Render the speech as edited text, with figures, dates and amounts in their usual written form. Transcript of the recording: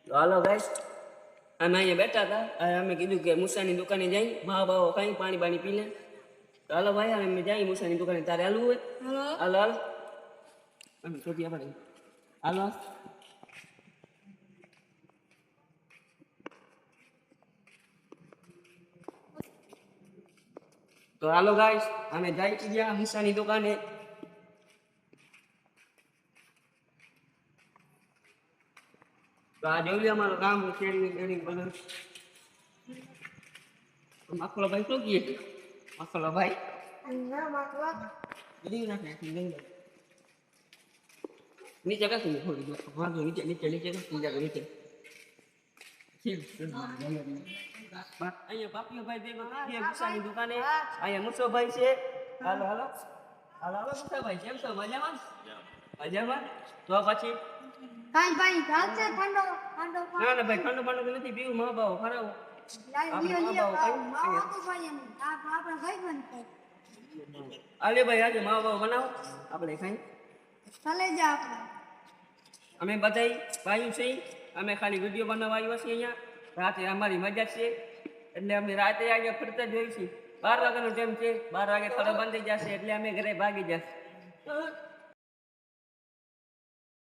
તો હાલો ગાઈસ અમે અહીંયા બેઠા હતા અમે કીધું કે મૂસાની દુકાને જઈ મા બાવો કઈ પાણી પાણી પી લે તો હાલો ભાઈ અમે જઈ મૂસાની દુકાને તારે હાલવું હોય હાલો હાલો અમે ચોટી આપણે હાલો તો હાલો ગાઈસ અમે જઈ ગયા મૂસાની દુકાને તો આ જોઈ લે અમારું કામ શેરિંગ શેરિંગ બધું મકલો ભાઈ શું કીએ મકલો ભાઈ નીચે કશું નહીં થોડી વાંધો નીચે નીચે નીચે નીચે અહીંયા પાપીઓ ભાઈ ભેગો મુસાની દુકાને અહીંયા મુસો ભાઈ છે હાલો હાલો હાલો હાલો મુસા ભાઈ કેમ છો મજામાં મજામાં તો પછી કાઈ ભાઈ ચાલશે ઠંડો ઠંડો ના ના ભાઈ ઠંડો પાણી નથી પીવું મા બાવો ખરાબ આલે ભાઈ આજે મા બાવો બનાવો આપણે ખાઈ ચાલે જા આપણે અમે બધાય ભાઈઓ છે અમે ખાલી વિડીયો બનાવવા આવ્યા છીએ અહીંયા રાતે અમારી મજા છે એટલે અમે રાતે અહીંયા ફરતા જ હોઈએ છીએ 12 વાગ્યાનો ટાઈમ છે 12 વાગે થોડો બંધ થઈ જશે એટલે અમે ઘરે ભાગી જશે